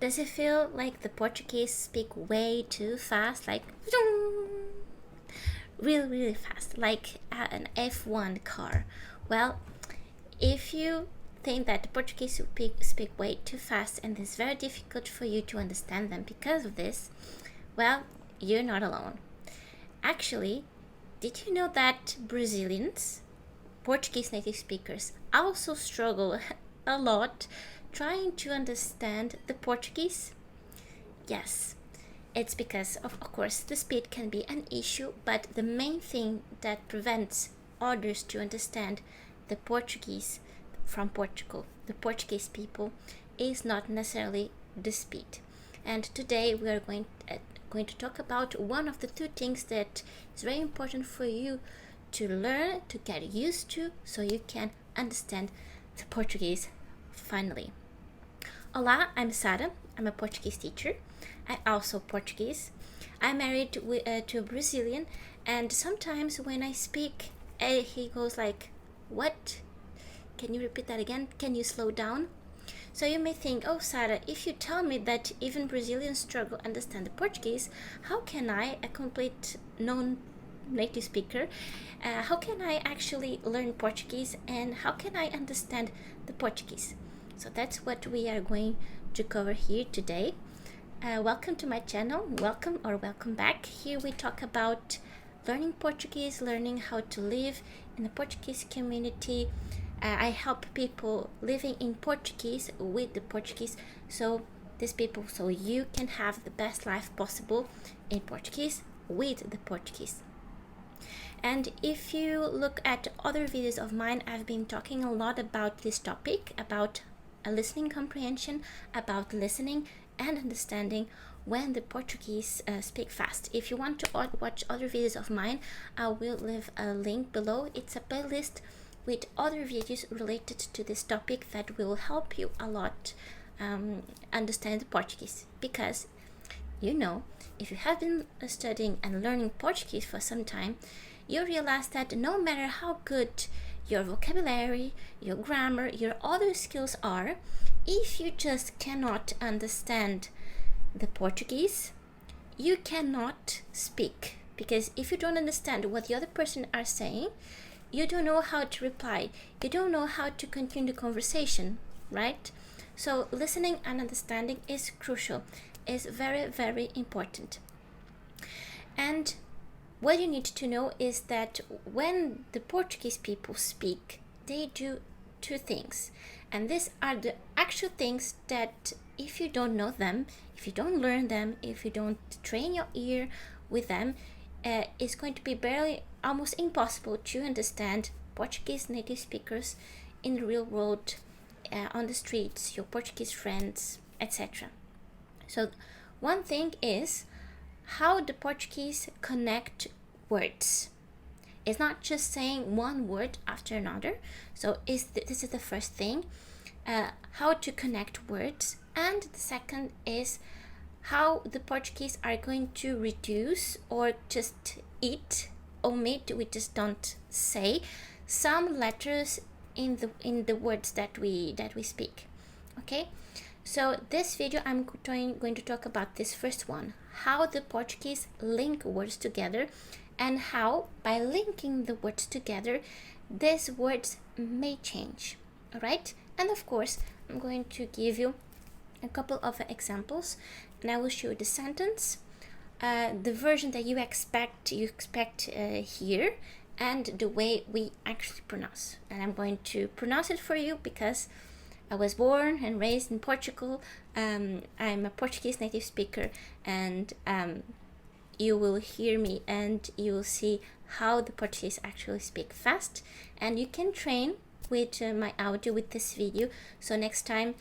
Does it feel like the Portuguese speak way too fast, like really fast, like an F1 car? Well, if you think that the Portuguese speak way too fast and it's very difficult for you to understand them because of this, well, you're not alone. Actually, did you know that Brazilians, Portuguese native speakers, also struggle a lot trying to understand the Portuguese? Yes, it's because of course the speed can be an issue, but the main thing that prevents others to understand the Portuguese from Portugal, the Portuguese people, is not necessarily the speed. And today we are going to talk about one of the two things that is very important for you to learn, to get used to, so you can understand the Portuguese finally. Olá, I'm Sara. I'm a Portuguese teacher. I'm also Portuguese. I'm married to a Brazilian, and sometimes when I speak, he goes like, "What? Can you repeat that again? Can you slow down?" So you may think, oh Sara, if you tell me that even Brazilians struggle to understand the Portuguese, how can I, a complete non-native speaker, how can I actually learn Portuguese and how can I understand the Portuguese? So that's what we are going to cover here today. Welcome to my channel, welcome back. Here we talk about learning Portuguese, learning how to live in the Portuguese community. I help people living in Portuguese with the Portuguese, so you can have the best life possible in Portuguese with the Portuguese. And if you look at other videos of mine, I've been talking a lot about this topic, about listening comprehension, about listening and understanding when the Portuguese speak fast. If you want to watch other videos of mine, I will leave a link below. It's a playlist with other videos related to this topic that will help you a lot understand Portuguese. Because, you know, if you have been studying and learning Portuguese for some time, you realize that no matter how good your vocabulary, your grammar, your other skills are, if you just cannot understand the Portuguese, you cannot speak. Because if you don't understand what the other person are saying, you don't know how to reply, you don't know how to continue the conversation, right? So listening and understanding is crucial, is very important. And what you need to know is that when the Portuguese people speak, they do two things. And these are the actual things that if you don't know them, if you don't learn them, if you don't train your ear with them, it's going to be almost impossible to understand Portuguese native speakers in the real world, on the streets, your Portuguese friends, etc. So one thing is how the Portuguese connect words. It's not just saying one word after another. So this is the first thing, how to connect words. And the second is how the Portuguese are going to reduce or just omit, we just don't say some letters in the words that we speak. Okay, so this video I'm going to talk about this first one, how the Portuguese link words together, and how by linking the words together these words may change. All right, and of course I'm going to give you a couple of examples, and I will show you the sentence, the version that you expect here, and the way we actually pronounce. And I'm going to pronounce it for you because I was born and raised in Portugal. I'm a Portuguese native speaker, and you will hear me and you will see how the Portuguese actually speak fast, and you can train with my audio with this video. So next time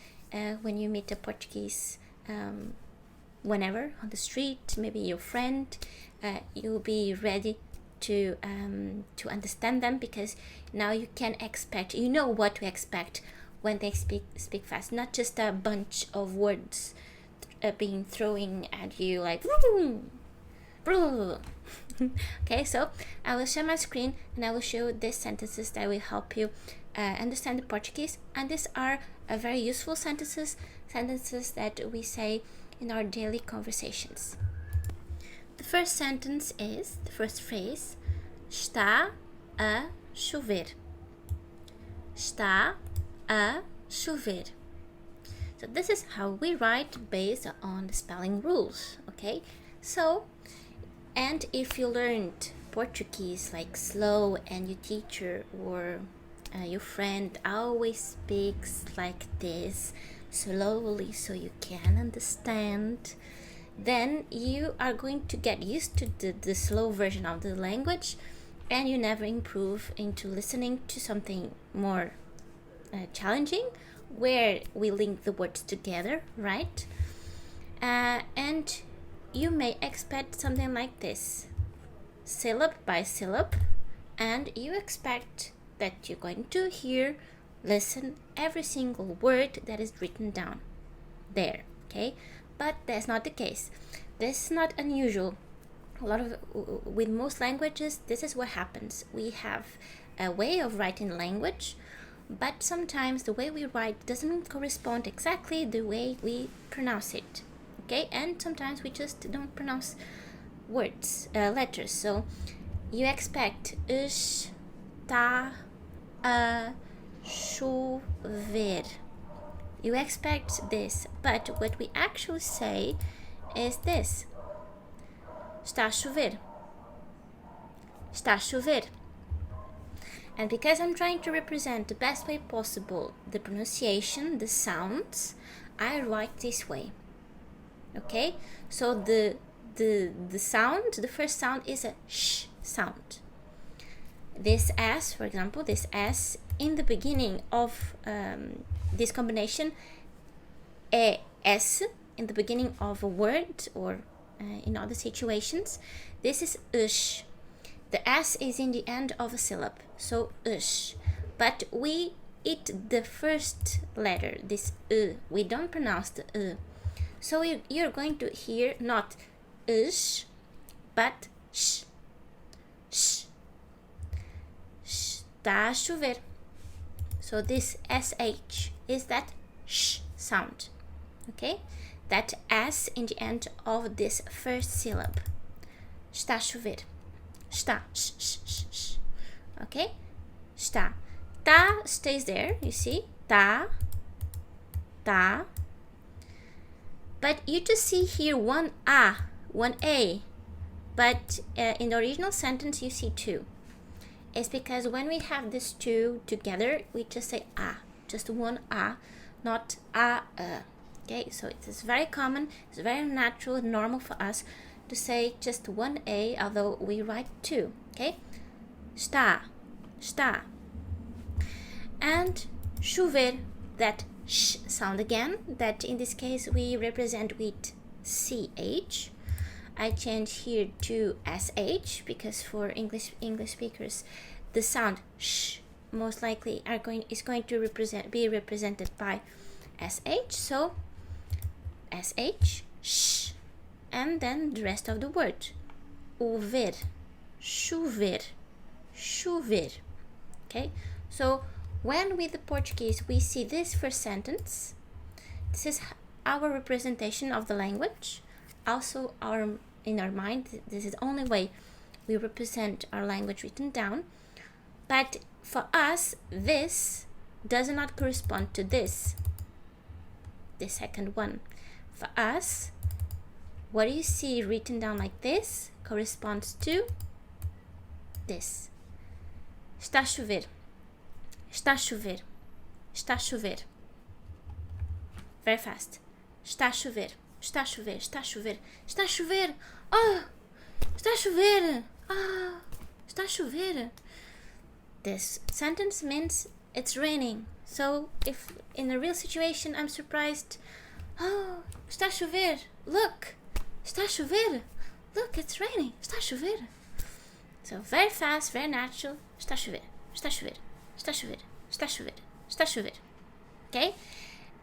when you meet a Portuguese, whenever on the street, maybe your friend, you'll be ready to understand them, because now you can expect, you know what to expect when they speak fast, not just a bunch of words being thrown at you like okay. So I will share my screen and I will show these sentences that will help you understand the Portuguese, and these are very useful sentences sentences that we say in our daily conversations. The first sentence is, the first phrase, está a chover. Está a chover. So this is how we write based on the spelling rules, okay? So, and if you learned Portuguese like slow and your teacher or your friend always speaks like this slowly so you can understand, then you are going to get used to the slow version of the language, and you never improve into listening to something more challenging, where we link the words together, right? And you may expect something like this, syllable by syllable, and you expect that you're going to listen every single word that is written down there, okay? But that's not the case. This is not unusual. With most languages, this is what happens. We have a way of writing language, but sometimes the way we write doesn't correspond exactly the way we pronounce it, okay? And sometimes we just don't pronounce letters. So you expect está a chover. You expect this, but what we actually say is this: está a chover. Está a chover. And because I'm trying to represent the best way possible the pronunciation, the sounds, I write this way. Okay? So the sound, the first sound is a sh sound. This S, for example, this S in the beginning of this combination, S in the beginning of a word or in other situations, this is ush. The S is in the end of a syllable, so ush. But we eat the first letter, this we don't pronounce the So you're going to hear not ush, but sh. Sh. Está a chover. So this SH is that sh sound, okay? That S in the end of this first syllable. Está a chover. Está. Sh, sh, sh, sh. Okay? Está. Ta stays there, you see? Ta. Ta. But you just see here one A. But in the original sentence you see two. It's because when we have these two together, we just say just one not okay? So it is very common, it's very natural and normal for us to say just one A, although we write two, okay? Está, está. And chover, that sh sound again, that in this case we represent with CH. I change here to SH because for English speakers, the sound sh most likely is going to be represented by SH. So SH, sh, and then the rest of the word. Ouvir, chover, chover. Okay, so when with the Portuguese we see this first sentence, this is our representation of the language. Also in our mind, this is the only way we represent our language written down. But for us, this does not correspond to this, the second one. For us, what you see written down like this corresponds to this. Está a chover. Está a chover. Está a chover. Very fast. Está a chover. Está a chover. Está a chover. Está a chover. Oh! Está a chover. Ah! Está a chover. This sentence means it's raining. So if in a real situation I'm surprised, oh, está a chover. Look, está a chover. Look, it's raining. Está a chover. So very fast, very natural. Está a chover. Está a chover. Está a chover. Está a chover. Está a chover. Okay?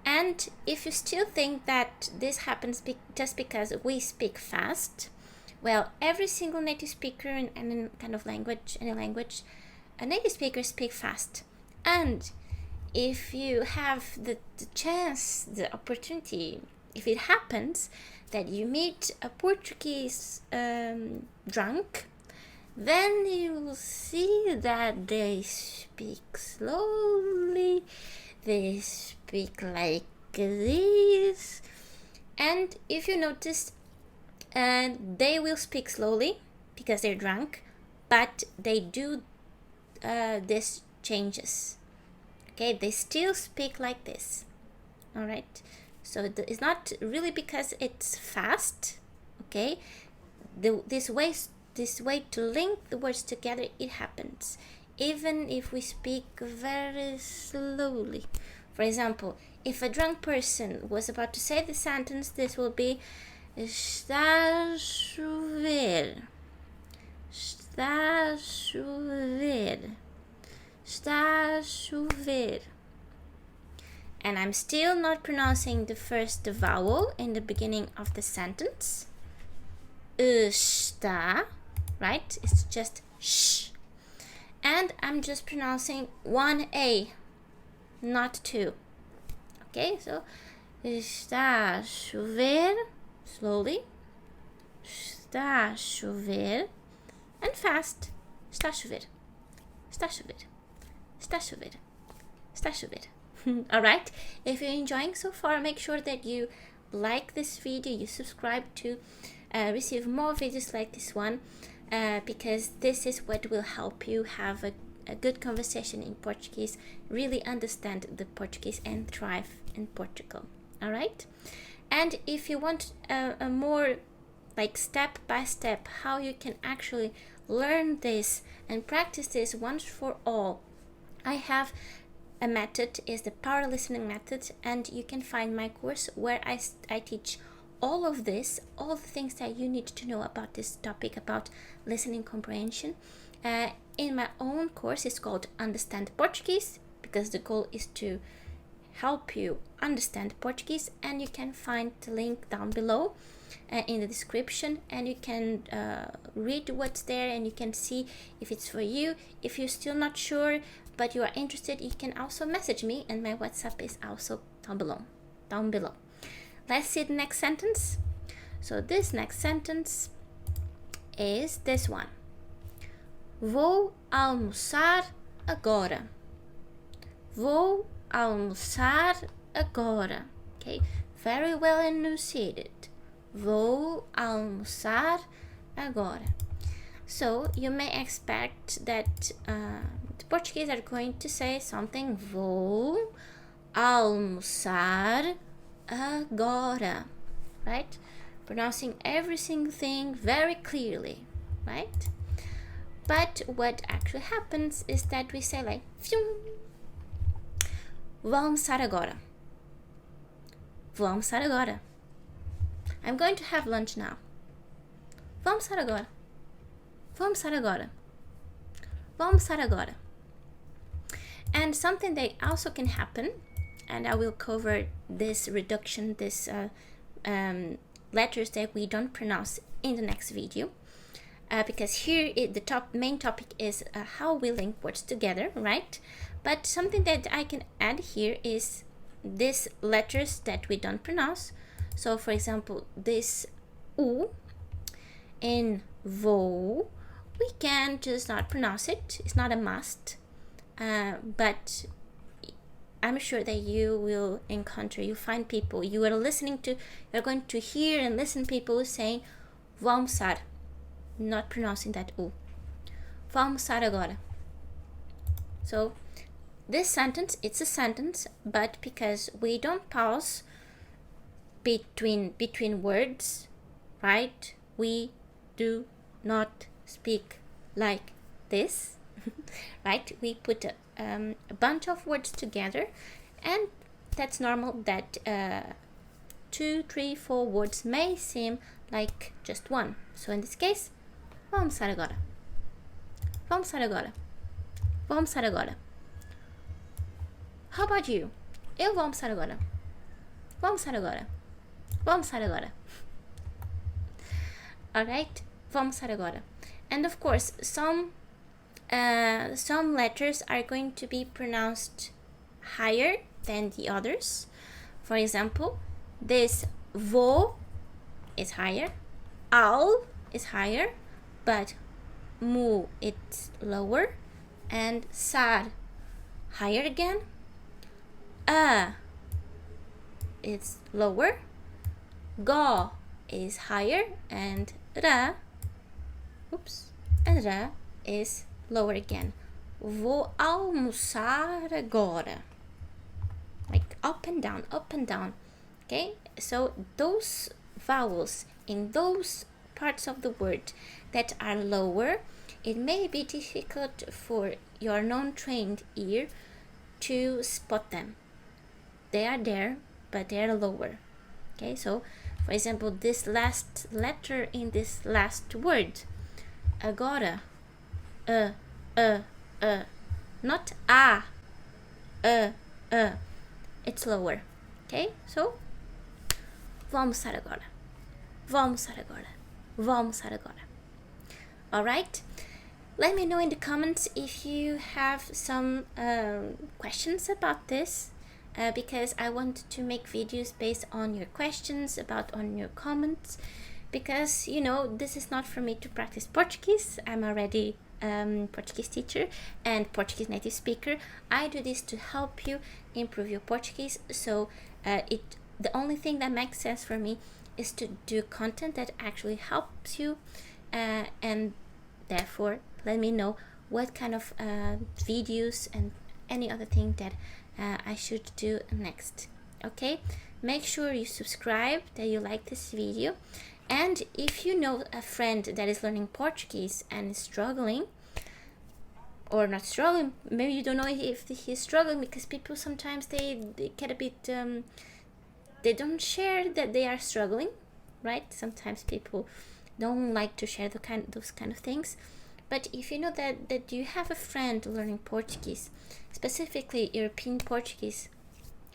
And if you still think that this happens just because we speak fast, well, every single native speaker in any kind of language, a native speaker speak fast. And if you have the chance, the opportunity, if it happens that you meet a Portuguese drunk, then you will see that they speak slowly, they speak like this, and if you notice, they will speak slowly because they're drunk, but they do these changes. Okay, they still speak like this. All right, so it's not really because it's fast. Okay, this way to link the words together, it happens even if we speak very slowly. For example, if a drunk person was about to say the sentence, this will be está a chover, está a chover, está a chover. And I'm still not pronouncing the first vowel in the beginning of the sentence. Está, right? It's just sh. And I'm just pronouncing one A, not two. Okay, so está a chover, slowly. Está a chover, and fast. Está a chover, está a chover, está a chover, está a chover. Alright, if you're enjoying so far, make sure that you like this video, you subscribe to receive more videos like this one, because this is what will help you have a good conversation in Portuguese, really understand the Portuguese and thrive in Portugal. Alright, and if you want a more like step by step how you can actually learn this and practice this once for all, I have a method, is the power listening method, and you can find my course where I teach all of this, all the things that you need to know about this topic, about listening comprehension. In my own course, it's called Understand Portuguese, because the goal is to help you understand Portuguese, and you can find the link down below in the description, and you can read what's there, and you can see if it's for you. If you're still not sure but you are interested, you can also message me, and my WhatsApp is also down below. Let's see the next sentence. So this next sentence is this one. Vou almoçar agora. Vou almoçar agora. Okay, very well enunciated. Vou almoçar agora. So you may expect that the Portuguese are going to say something. Vou almoçar agora, right? Pronouncing every single thing very clearly, right? But what actually happens is that we say like, vou almoçar agora. Vou almoçar agora. I'm going to have lunch now. Vou almoçar agora. Vou almoçar agora. Vou almoçar agora. And something that also can happen, and I will cover this reduction, this letters that we don't pronounce in the next video, because here the main topic is how we link words together, right? But something that I can add here is these letters that we don't pronounce. So for example, this U in vou, we can just not pronounce it. It's not a must, but I'm sure that you will encounter, you find people, you are listening to, you're going to hear and listen people saying vou almoçar, not pronouncing that U. Vou almoçar agora. So this sentence, it's a sentence, but because we don't pause between words, right? We do not speak like this, right? We put a bunch of words together, and that's normal that 2, 3, 4 words may seem like just one. So in this case, vou almoçar agora. Vou almoçar agora. Vou almoçar agora. How about you? Eu vou almoçar agora. Vou almoçar agora. Vou almoçar agora. Alright? Vou almoçar agora. And of course, some letters are going to be pronounced higher than the others. For example, this vou is higher, al is higher, but mu it's lower, and sar higher again, it's lower, go is higher, and ra is lower again. Vou almoçar agora. Like up and down, up and down. Okay, so those vowels in those parts of the word that are lower, it may be difficult for your non-trained ear to spot them. They are there, but they are lower. Okay, so for example, this last letter in this last word, agora, not a, it's lower. Okay, so vou almoçar agora, vou almoçar agora, vou almoçar agora. Alright, let me know in the comments if you have some questions about this, because I want to make videos based on your questions, on your comments, because you know, this is not for me to practice Portuguese. I'm already Portuguese teacher and Portuguese native speaker. I do this to help you improve your Portuguese. So the only thing that makes sense for me is to do content that actually helps you, and therefore let me know what kind of videos and any other thing that I should do next. Okay, make sure you subscribe, that you like this video, and if you know a friend that is learning Portuguese and is struggling, or not struggling, maybe you don't know if he's struggling, because people sometimes they get a bit they don't share that they are struggling, right? Sometimes people don't like to share those kind of things. But if you know that you have a friend learning Portuguese, specifically European Portuguese,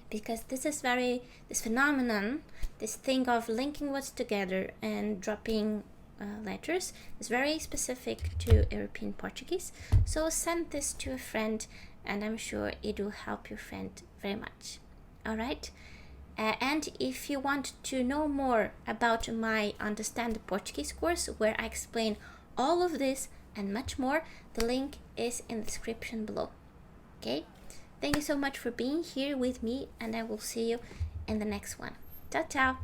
because this phenomenon, this thing of linking words together and dropping letters, is very specific to European Portuguese. So send this to a friend, and I'm sure it will help your friend very much. Alright? And if you want to know more about my Understand the Portuguese course, where I explain all of this and much more, the link is in the description below. Okay? Thank you so much for being here with me, and I will see you in the next one. Ciao, ciao!